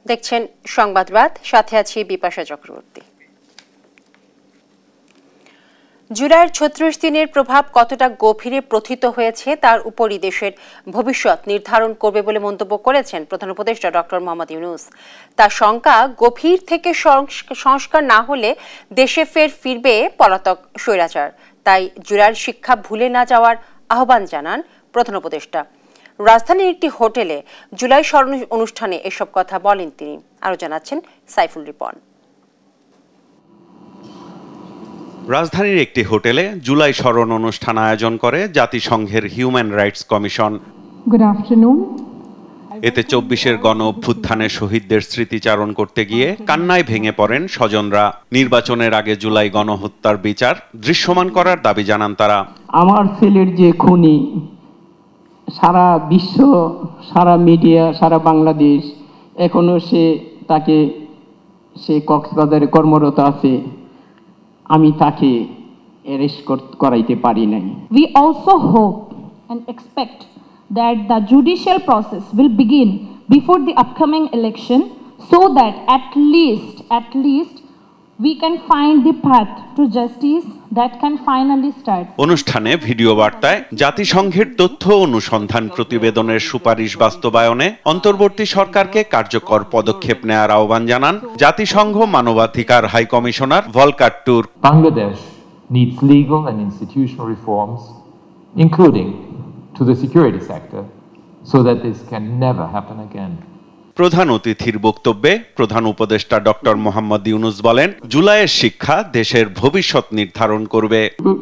দেখছেন সংবাদ রাত, সাথে আছি বিপাশা চক্রবর্তী। জুলাইয়ের ৩৬ দিনের প্রভাব কতটা গভীরে প্রথিত হয়েছে তার উপরই দেশের ভবিষ্যৎ নির্ধারণ করবে বলে মন্তব্য করেছেন প্রধান উপদেষ্টা ডক্টর মোহাম্মদ ইউনূস। তার শঙ্কা, গভীর থেকে সংস্কার না হলে দেশে ফিরবে পলাতক স্বৈরাচার। তাই জুলাইয়ের শিক্ষা ভুলে না যাওয়ার আহ্বান জানান প্রধান উপদেষ্টা। রাজধানীর একটি হোটেলে জুলাই স্মরণ অনুষ্ঠানে এসব কথা বলেন তিনি। আরো জানাচ্ছেন সাইফুল রিপন। রাজধানীর একটি হোটেলে জুলাই স্মরণ অনুষ্ঠান আয়োজন করে জাতিসংঘের human rights commission. Good afternoon. এতে ২৪-এর গণ অভ্যুত্থানের শহীদদের স্মৃতিচারণ করতে গিয়ে কান্নায় ভেঙে পড়েন স্বজনরা। নির্বাচনের আগে জুলাই গণহত্যার বিচার দৃশ্যমান করার দাবি জানান তারা। আমার ছেলের যে খুনি, সারা বিশ্ব, সারা মিডিয়া, সারা বাংলাদেশ এখনো সে কক্সবাজারে কর্মরত আছে, আমি তাকে অ্যারেস্ট করাইতে পারি নাই। We also hope and expect that the judicial process will begin before the upcoming election so that at least we can find the path to justice that can finally start. অনুষ্ঠানে video বার্তায় জাতিসংঘের তথ্য অনুসন্ধান প্রতিবেদনের সুপারিশ বাস্তবায়নে অন্তর্বর্তী সরকারকে কার্যকর পদক্ষেপ নেওয়ার আহ্বান জানান জাতিসংঘ মানবাধিকার high commissioner Volker Turk. Bangladesh needs legal and institutional reforms, including to the security sector, so that this can never happen again. প্রধান অতিথির বক্তব্যে প্রধান উপদেষ্টা ডক্টর মোহাম্মদ ইউনূস বলেন, জুলাইয়ের শিক্ষা দেশের ভবিষ্যৎ নির্ধারণ করবে।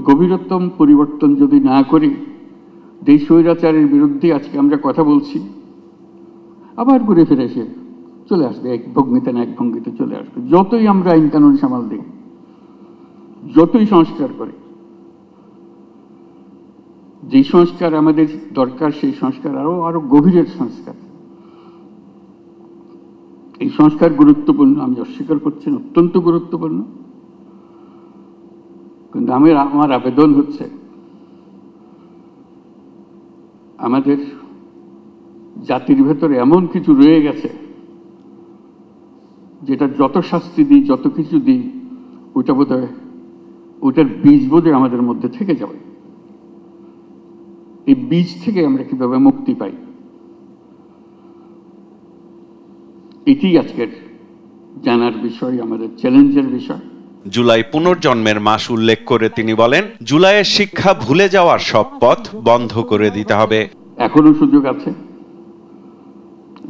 গভীরতম পরিবর্তন যদি না করি, দেশ স্বৈরাচারের বিরুদ্ধে আজকে আমরা কথা বলছি, আবার ঘুরে ফিরে এসে চলে আসবে, এক ভঙ্গিতে না এক ভঙ্গিতে চলে আসবে। যতই আমরা আইন কানুন সামাল দিই, যতই সংস্কার করি, যে সংস্কার আমাদের দরকার সেই সংস্কার আরো গভীরের সংস্কার। এই সংস্কার গুরুত্বপূর্ণ, আমি অস্বীকার করছি না, অত্যন্ত গুরুত্বপূর্ণ। কিন্তু আমার আবেদন হচ্ছে, আমাদের জাতির ভেতরে এমন কিছু রয়ে গেছে যেটা যত শাস্তি দিই, যত কিছু দিই, ওইটা বোধহয় ওইটার বীজ বোধহয় আমাদের মধ্যে থেকে যাবে। এই বীজ থেকে আমরা কিভাবে মুক্তি পাই, এটি আজকের জানার বিষয়, আমাদের চ্যালেঞ্জের বিষয়। জুলাই পুনর্জন্মের মাস উল্লেখ করে তিনি বলেন, জুলাইয়ের শিক্ষা ভুলে যাওয়ার সব পথ বন্ধ করে দিতে হবে। এখনো সুযোগ আছে,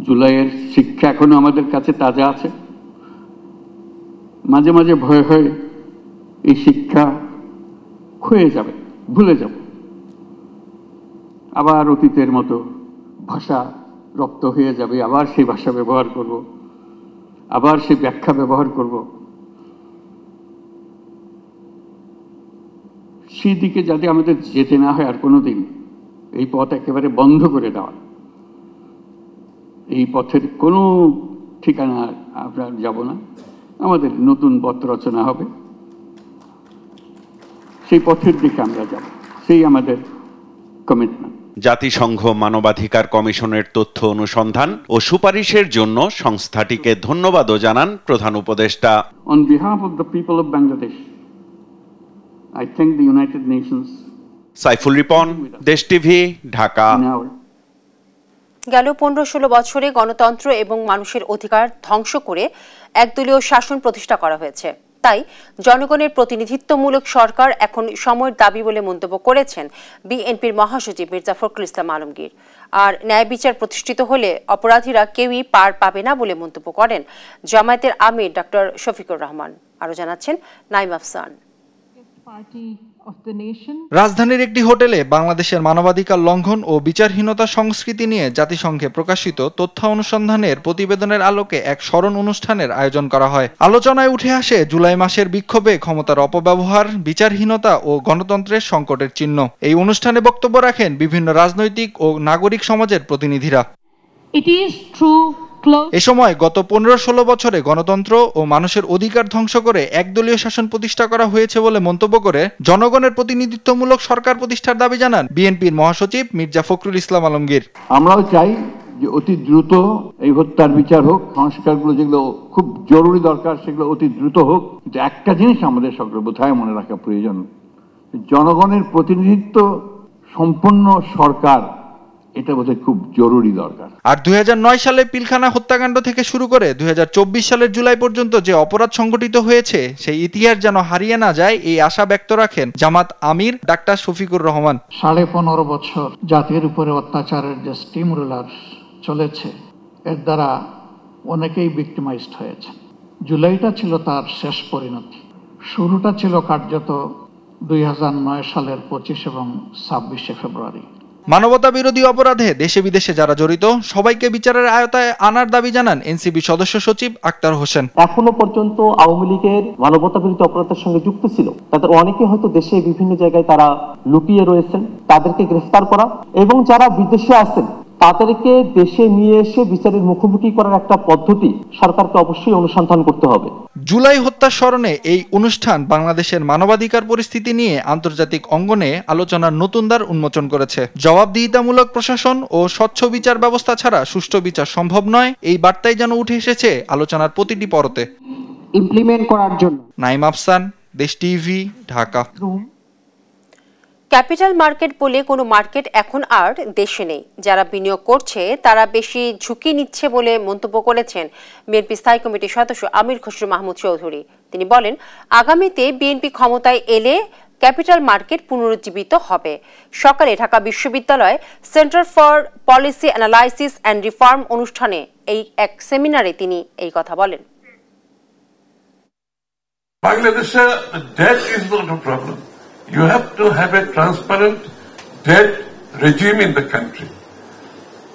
জুলাইয়ের শিক্ষা এখনো আমাদের কাছে তাজা আছে। মাঝে মাঝে ভয় হয় এই শিক্ষা ক্ষয়ে যাবে, ভুলে যাব, আবার অতীতের মতো ভাষা রপ্ত হয়ে যাবে, আবার সেই ভাষা ব্যবহার করব, আবার সেই ব্যাখ্যা ব্যবহার করব। সেই দিকে যাতে আমাদের যেতে না হয় আর কোনোদিন, এই পথ একেবারে বন্ধ করে দেওয়া, এই পথের কোনো ঠিকানা আমরা যাব না, আমাদের নতুন পথ রচনা হবে, সেই পথের দিকে আমরা যাব, সেই আমাদের কমিটমেন্ট। জাতিসংঘ মানবাধিকার কমিশনের তথ্য অনুসন্ধান ও সুপারিশের জন্য সংস্থাটিকে ধন্যবাদও জানান প্রধান উপদেষ্টা। On behalf of the people of Bangladesh, I thank the United Nations. Saiful Ripon, দেশ টিভি, ঢাকা। গেল ১৫-১৬ বছরে গণতন্ত্র এবং মানুষের অধিকার ধ্বংস করে একদলীয় শাসন প্রতিষ্ঠা করা হয়েছে। তাই জনগণের প্রতিনিধিত্বমূলক সরকার এখন সময়ের দাবি বলে মন্তব্য করেছেন বিএনপির মহাসচিব মির্জা ফখরুল ইসলাম আলমগীর। আর ন্যায় বিচার প্রতিষ্ঠিত হলে অপরাধীরা কেউই পার পাবে না বলে মন্তব্য করেন জামায়াতের আমির ডক্টর শফিকুর রহমান। আরো জানাচ্ছেন নাইম আফসান। রাজধানীর একটি হোটেলে বাংলাদেশের মানবাধিকার লঙ্ঘন ও বিচারহীনতা সংস্কৃতি নিয়ে জাতিসংঘে প্রকাশিত তথ্য অনুসন্ধানের প্রতিবেদনের আলোকে এক স্মরণ অনুষ্ঠানের আয়োজন করা হয়। আলোচনায় উঠে আসে জুলাই মাসের বিক্ষোভে ক্ষমতার অপব্যবহার, বিচারহীনতা ও গণতন্ত্রের সংকটের চিহ্ন। এই অনুষ্ঠানে বক্তব্য রাখেন বিভিন্ন রাজনৈতিক ও নাগরিক সমাজের প্রতিনিধিরা। এ সময় গত ১৫-১৬ বছরে গণতন্ত্র ও মানুষের অধিকার ধ্বংস করে একদলীয় শাসন প্রতিষ্ঠা করা হয়েছে বলে মন্তব্য করে জনগণের প্রতিনিধিত্বমূলক সরকার প্রতিষ্ঠার দাবি জানান বিএনপির মহাসচিব মির্জা ফখরুল ইসলাম আলমগীর। আমরাও চাই যে অতি দ্রুত এই হত্যার বিচার হোক, সংস্কারগুলো যেগুলো খুব জরুরি দরকার সেগুলো অতি দ্রুত হোক। কিন্তু একটা জিনিস আমাদের সকলের বোধহয় মনে রাখা প্রয়োজন, জনগণের প্রতিনিধিত্ব সম্পন্ন সরকার, এটা বোধহয় খুব জরুরি দরকার। আর 2009 সালে পিলখানা হত্যাকাণ্ড থেকে শুরু করে 2024 সালের জুলাই পর্যন্ত যে অপরাধ সংঘটিত হয়েছে সেই ইতিহাস যেন হারিয়ে না যায়, এই আশা ব্যক্ত রাখেন জামাত আমির ডাক্তার শফিকুর রহমান। 15.5 বছর জাতির উপরে অত্যাচারের যে স্টিম রুলার চলেছে, এর দ্বারা অনেকেই ভিক্টিমাইজড হয়েছে। জুলাইটা ছিল তার শেষ পরিণতি। শুরুটা ছিল কার্যত 2009 সালের 25 এবং 26 ফেব্রুয়ারি। মানবতা বিরোধী অপরাধে দেশে বিদেশে যারা জড়িত সবাইকে বিচারের আওতায় আনার দাবি জানান এনসিবি সদস্য সচিব আক্তার হোসেন। এখনো পর্যন্ত আওয়ামী লীগের মানবতা বিরোধী অপরাধের সঙ্গে যুক্ত ছিল তাদের অনেকে হয়তো দেশে বিভিন্ন জায়গায় তারা লুকিয়ে রয়েছেন, তাদেরকে গ্রেফতার করা এবং যারা বিদেশে আছেন তাদেরকে দেশে নিয়ে এসে বিচারের মুখোমুখি করার একটা পদ্ধতি সরকারকে অবশ্যই অনুসন্ধান করতে হবে। জুলাই হত্যার স্মরণে এই অনুষ্ঠান বাংলাদেশের মানবাধিকার পরিস্থিতি নিয়ে আন্তর্জাতিক অঙ্গনে আলোচনার নতুন দ্বার উন্মোচন করেছে। জবাবদিহিতামূলক প্রশাসন ও স্বচ্ছ বিচার ব্যবস্থা ছাড়া সুষ্ঠু বিচার সম্ভব নয়, এই বার্তাই যেন উঠে এসেছে আলোচনার প্রতিটি পরতে। ইমপ্লিমেন্ট করার জন্য নাইম আফসান, দেশ টিভি, ঢাকা। ক্যাপিটাল মার্কেট বলে কোনো মার্কেট এখন আর দেশে নেই। যারা বিনিয়োগ করছে তারা বেশি ঝুঁকি নিচ্ছে বলে মন্তব্য করেছেন বিএনপি স্থায়ী কমিটির সদস্য আমির খসরু মাহমুদ চৌধুরী। তিনি বলেন, আগামীতে বিএনপি ক্ষমতায় এলে ক্যাপিটাল মার্কেট পুনরুজ্জীবিত হবে। সকালে ঢাকা বিশ্ববিদ্যালয় centre for policy analysis and reform অনুষ্ঠানে এক সেমিনারে তিনি এই কথা বলেন। বাংলাদেশে debt is not a problem. You have to have a transparent debt regime in the country.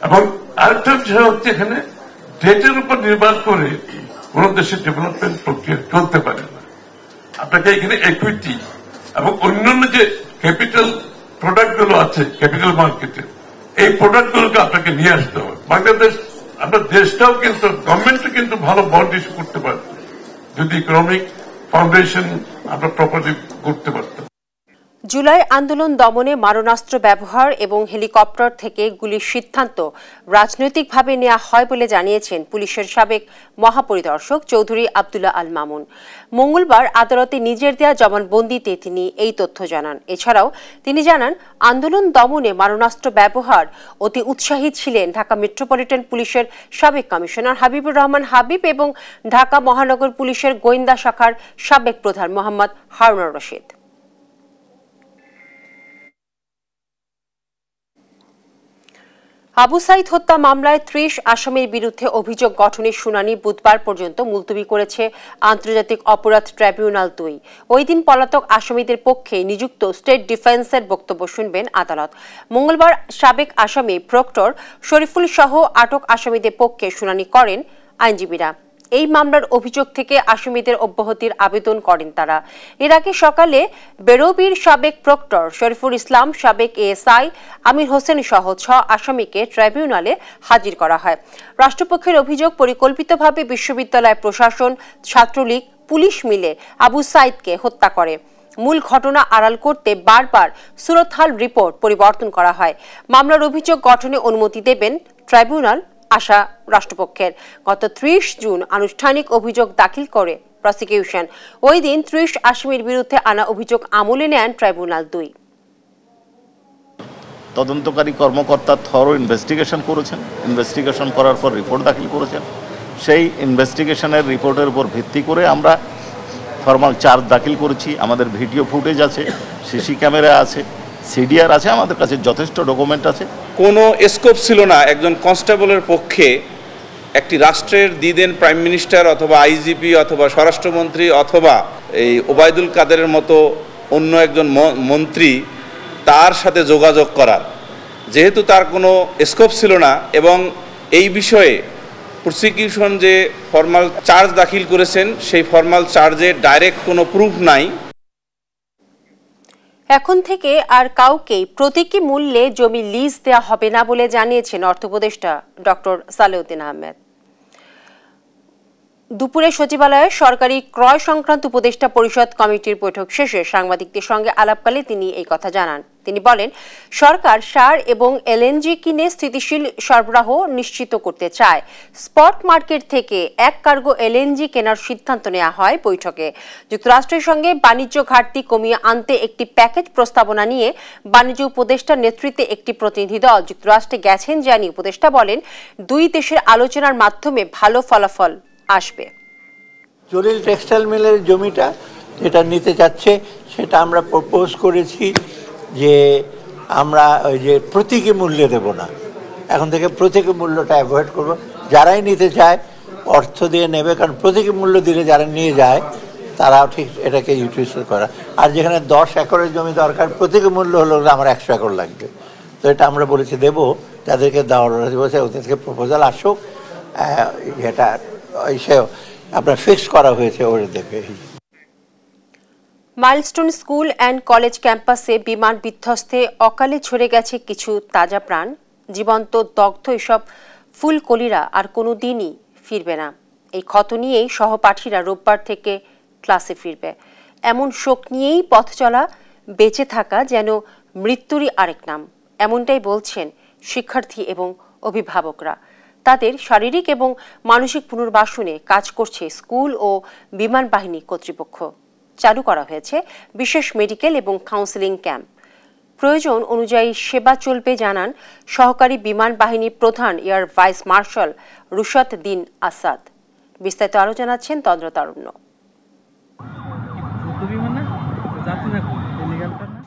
এবং আরেকটা বিষয় হচ্ছে এখানে ডেটের উপর নির্ভর করে কোন দেশের ডেভেলপমেন্ট প্রক্রিয়া চলতে পারে না। আপনাকে এখানে ইকুইটি এবং অন্যান্য যে ক্যাপিটাল প্রোডাক্ট গুলো আছে ক্যাপিটাল মার্কেটে, এই প্রোডাক্ট গুলোকে আপনাকে নিয়ে আসতে হবে। বাংলাদেশ, আপনার দেশটাও কিন্তু গভর্নমেন্টও কিন্তু ভালো বন্ড ইস্যু করতে পারত যদি ইকোনমিক ফাউন্ডেশন আমরা প্রপারলি করতে পারতাম। জুলাই আন্দোলন দমনে মারণাস্ত্র ব্যবহার এবং হেলিকপ্টার থেকে গুলির সিদ্ধান্ত রাজনৈতিকভাবে নেওয়া হয় বলে জানিয়েছেন পুলিশের সাবেক মহাপরিদর্শক চৌধুরী আব্দুল্লাহ আল মামুন। মঙ্গলবার আদালতে নিজের দেয়া জবানবন্দিতে তিনি এই তথ্য জানান। এছাড়াও তিনি জানান, আন্দোলন দমনে মারণাস্ত্র ব্যবহার অতি উৎসাহী ছিলেন ঢাকা মেট্রোপলিটন পুলিশের সাবেক কমিশনার হাবিবুর রহমান হাবিব এবং ঢাকা মহানগর পুলিশের গোয়েন্দা শাখার সাবেক প্রধান মোহাম্মদ হারুনুর রশিদ। আবু সাইদ হত্যা মামলায় 30 আসামির বিরুদ্ধে অভিযোগ গঠনের শুনানি বুধবার পর্যন্ত মুলতবি করেছে আন্তর্জাতিক অপরাধ ট্রাইব্যুনাল 2। ওই দিন পলাতক আসামিদের পক্ষে নিযুক্ত স্টেট ডিফেন্সের বক্তব্য শুনবেন আদালত। মঙ্গলবার সাবেক আসামি প্রক্টর শরীফুল সহ আটক আসামিদের পক্ষে শুনানি করেন আইনজীবীরা। এই মামলার অভিযোগ থেকে আসামিদের অব্যাহতির আবেদন করেন তারা। এর আগে সকালে বেরোবির সাবেক প্রক্টর শরীফুল ইসলাম, সাবেক এএসআই আমির হোসেন সহ 6 আসামিকে ট্রাইব্যুনালে হাজির করা হয়। রাষ্ট্রপক্ষের অভিযোগ, পরিকল্পিতভাবে বিশ্ববিদ্যালয় প্রশাসন, ছাত্রলীগ, পুলিশ মিলে আবু সাইদকে হত্যা করে। মূল ঘটনা আড়াল করতে বারবার সুরতহাল রিপোর্ট পরিবর্তন করা হয়। মামলার অভিযোগ গঠনে অনুমতি দেবেন ট্রাইব্যুনাল আশা রাষ্ট্রপক্ষের। গত 30 জুন আনুষ্ঠানিক অভিযোগ দাখিল করে প্রসিকিউশন। ওই দিন 30 আসামির বিরুদ্ধে আনা অভিযোগ আমলে নেন ট্রাইব্যুনাল 2। তদন্তকারী কর্মকর্তা থরো ইনভেস্টিগেশন করেছেন, ইনভেস্টিগেশন করার পর রিপোর্ট দাখিল করেছেন। সেই ইনভেস্টিগেশনের রিপোর্টের উপর ভিত্তি করে আমরা ফর্মাল চার্জ দাখিল করেছি। আমাদের ভিডিও ফুটেজ আছে, সিসি ক্যামেরা আছে, সিডিআর আছে, আমাদের কাছে যথেষ্ট ডকুমেন্ট আছে। কোনো স্কোপ ছিল না একজন কনস্টেবলের পক্ষে একটি রাষ্ট্রের দিদেন প্রাইম মিনিস্টার অথবা আইজিপি অথবা স্বরাষ্ট্রমন্ত্রী অথবা এই ওবায়দুল কাদেরের মতো অন্য একজন মন্ত্রী তার সাথে যোগাযোগ করার, যেহেতু তার কোনো স্কোপ ছিল না এবং এই বিষয়ে প্রসিকিউশন যে ফর্মাল চার্জ দাখিল করেছেন সেই ফর্মাল চার্জে ডাইরেক্ট কোনো প্রুফ নাই। এখন থেকে আর কাউকেই প্রতীকী মূল্যে জমি লিজ দেওয়া হবে না বলে জানিয়েছেন অর্থ উপদেষ্টা ডক্টর সালেউদ্দিন আহমেদ। দুপুরে সচিবালয়ে সরকারি ক্রয় সংক্রান্ত উপদেষ্টা পরিষদ কমিটির বৈঠক শেষে সাংবাদিকদের সঙ্গে আলাপকালে তিনি এই কথা জানান। তিনি বলেন, সরকার সার এবং এলএনজি কিনে স্থিতিশীল সরবরাহ নিশ্চিত করতে চায়। স্পট মার্কেট থেকে এক কার্গো এলএনজি কেনার সিদ্ধান্ত নেওয়া হয় বৈঠকে। যুক্তরাষ্ট্রের সঙ্গে বাণিজ্য ঘাটতি কমিয়ে আনতে একটি প্যাকেজ প্রস্তাবনা নিয়ে বাণিজ্য উপদেষ্টার নেতৃত্বে একটি প্রতিনিধি দল যুক্তরাষ্ট্রে গেছেন, জানিয়ে উপদেষ্টা বলেন, দুই দেশের আলোচনার মাধ্যমে ভালো ফলাফল আসবে। জলিল টেক্সটাইল মিলের জমিটা যেটা নিতে চাচ্ছে সেটা আমরা প্রপোজ করেছি যে আমরা ওই যে প্রতীকী মূল্যে দেব না, এখন থেকে প্রতীকী মূল্যটা অ্যাভয়েড করব। যারাই নিতে চায় অর্থ দিয়ে নেবে, কারণ প্রতীকী মূল্য দিলে যারা নিয়ে যায় তারাও ঠিক এটাকে ইউটিলাইজ করা। আর যেখানে 10 একরের জমি দরকার, প্রতীকী মূল্য হলো আমার 100 একর লাগবে, তো এটা আমরা বলেছি দেবো, যাদেরকে দেওয়ার বলছে ওদের থেকে প্রপোজাল আসুক, যেটা সে আপনার ফিক্স করা হয়েছে ওরা দেবে। মাইলস্টোন স্কুল অ্যান্ড কলেজ ক্যাম্পাসে বিমান বিধ্বস্তে অকালে ঝরে গেছে কিছু তাজা প্রাণ। জীবন্ত দগ্ধ এসব ফুলকলিরা আর কোনো দিনই ফিরবে না। এই ক্ষত নিয়েই সহপাঠীরা রোববার থেকে ক্লাসে ফিরবে। এমন শোক নিয়েই পথ চলা, বেঁচে থাকা যেন মৃত্যুরই আরেক নাম, এমনটাই বলছেন শিক্ষার্থী এবং অভিভাবকরা। তাদের শারীরিক এবং মানসিক পুনর্বাসনে কাজ করছে স্কুল ও বিমান বাহিনী কর্তৃপক্ষ। চালু করা হয়েছে বিশেষ মেডিকেল এবং কাউন্সেলিং ক্যাম্প। প্রয়োজন অনুযায়ী সেবা চলবে, জানান সহকারী বিমান বাহিনী প্রধান এয়ার ভাইস মার্শাল রুশাদ দিন আসাদ। বিস্তারিত আরো জানাচ্ছেন তন্দ্র তারুণ্য।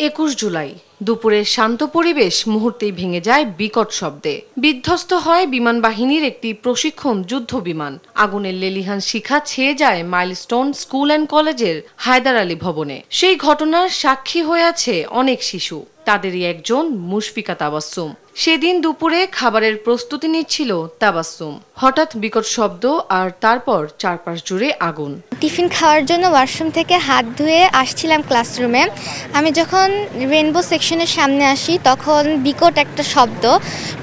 21 জুলাই দুপুরে শান্ত পরিবেশ মুহূর্তেই ভেঙে যায় বিকট শব্দে। বিধ্বস্ত হয় বিমান বাহিনীর একটি প্রশিক্ষণ যুদ্ধ বিমান। আগুনের লেলিহান শিখা ছেয়ে যায় মাইলস্টোন স্কুল অ্যান্ড কলেজের হায়দার আলী ভবনে। সেই ঘটনার সাক্ষী হয়ে আছে অনেক শিশু, তাদেরই একজন মুশফিকা তাবাসসুম। সেদিন দুপুরে খাবারের প্রস্তুতি নিচ্ছিল তাবাসসুম। হঠাৎ বিকট শব্দ আর তারপর চারপাশ জুড়ে আগুন। টিফিন খাওয়ার জন্য ওয়াশরুম থেকে হাত ধুয়ে আসছিলাম ক্লাসরুমে। আমি যখন রেইনবো সেকশনের সামনে আসি তখন বিকট একটা শব্দ,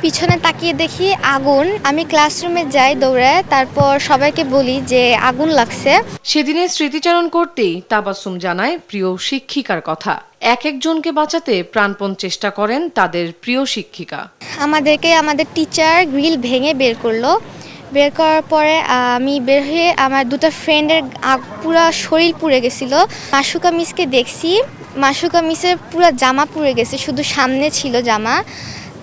পিছনে তাকিয়ে দেখি আগুন। আমি ক্লাসরুমে যাই দৌড়ায়, তারপর সবাইকে বলি যে আগুন লাগছে। সেদিনের স্মৃতিচারণ করতেই তাবাসসুম জানায় প্রিয় শিক্ষিকার কথা। এক একজনকে বাঁচাতে প্রাণপণ চেষ্টা করেন তাদের প্রিয় শিক্ষিকা। আমাদের টিচার গ্রিল ভেঙে বের করলো। বের করার পরে আমি বের হয়ে আমার দুটো ফ্রেন্ডের পুরো শরীর পুড়ে গেছিল। মাসুকা মিসকে দেখছি, মাসুকা মিসের পুরো জামা পুড়ে গেছে, শুধু সামনে ছিল জামা,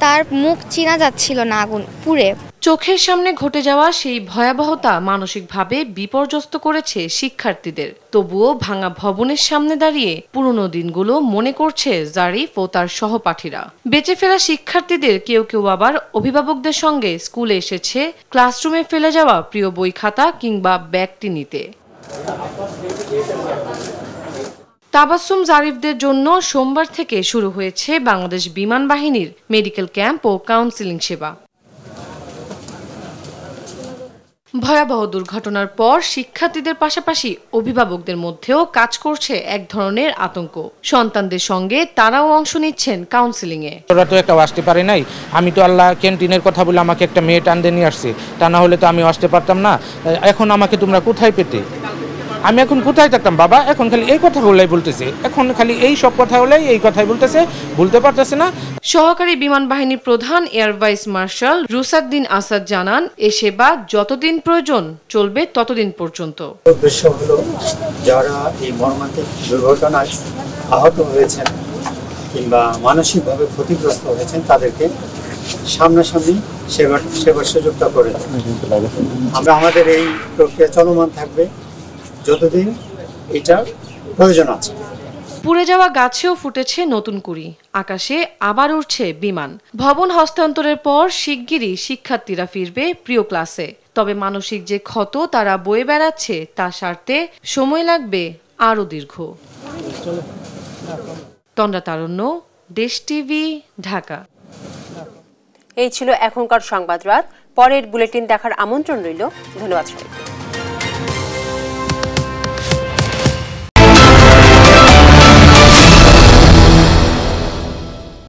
তার মুখ চেনা যাচ্ছিল না আগুন পুড়ে। চোখের সামনে ঘটে যাওয়া সেই ভয়াবহতা মানসিকভাবে বিপর্যস্ত করেছে শিক্ষার্থীদের। তবুও ভাঙা ভবনের সামনে দাঁড়িয়ে পুরনো দিনগুলো মনে করছে জারিফ ও তার সহপাঠীরা। বেঁচে ফেরা শিক্ষার্থীদের কেউ কেউ আবার অভিভাবকদের সঙ্গে স্কুলে এসেছে ক্লাসরুমে ফেলে যাওয়া প্রিয় বই খাতা কিংবা ব্যাগটি নিতে। তাবাসসুম জারিফদের জন্য সোমবার থেকে শুরু হয়েছে বাংলাদেশ বিমান বাহিনীর মেডিকেল ক্যাম্প ও কাউন্সেলিং সেবা। ভয়াবহ দুর্ঘটনার পর শিক্ষার্থীদের পাশাপাশি অভিভাবকদের মধ্যেও কাজ করছে এক ধরনের আতঙ্ক। সন্তানদের সঙ্গে তারাও অংশ নিচ্ছেন কাউন্সেলিং এ। ওরা তো একটা আসতে পারে নাই, আমি তো আল্লাহ ক্যান্টিনের কথা বলে আমাকে একটা মেয়ে টান দিয়ে নিয়ে আসছে, তা না হলে তো আমি আসতে পারতাম না। এখন আমাকে তোমরা কোথায় পেতে, আমি এখন কোথায় থাকতাম বাবা? এখন খালি এই কথাগুলাই বলতেছে, এখন খালি এই সব কথা হলেই এই কথাই বলতেছে, বলতে পারতেছে না। সহকারী বিমান বাহিনী প্রধান এয়ার ভাইস মার্শাল রুশাদ দিন আসাদ জানান, এ সেবা যতদিন প্রয়োজন চলবে ততদিন পর্যন্ত। উদ্দেশ্য হলো যারা এই মর্মান্তিক দুর্ঘটনায় আহত হয়েছেন কিংবা মানসিকভাবে ক্ষতিগ্রস্ত হয়েছেন তাদেরকে সামনাসামনি সেবার সুযোগটা করে দেব। আমরা আমাদের এই প্রক্রিয়া চলমান থাকবে যতদিন এটা প্রয়োজন আছে। পুড়ে যাওয়া গাছেও ফুটেছে নতুন কুড়ি, আকাশে আবার উড়ছে বিমান। ভবন হস্তান্তরের পর শিগগিরই শিক্ষার্থীরা ফিরবে প্রিয় ক্লাসে। তবে মানসিক যে ক্ষত তারা বয়ে বেড়াচ্ছে তা সারতে সময় লাগবে আরও দীর্ঘ। তন্দ্রা তারুণ্য, দেশ টিভি, ঢাকা। এই ছিল এখনকার সংবাদ রাত। পরের বুলেটিন দেখার আমন্ত্রণ রইল। ধন্যবাদ।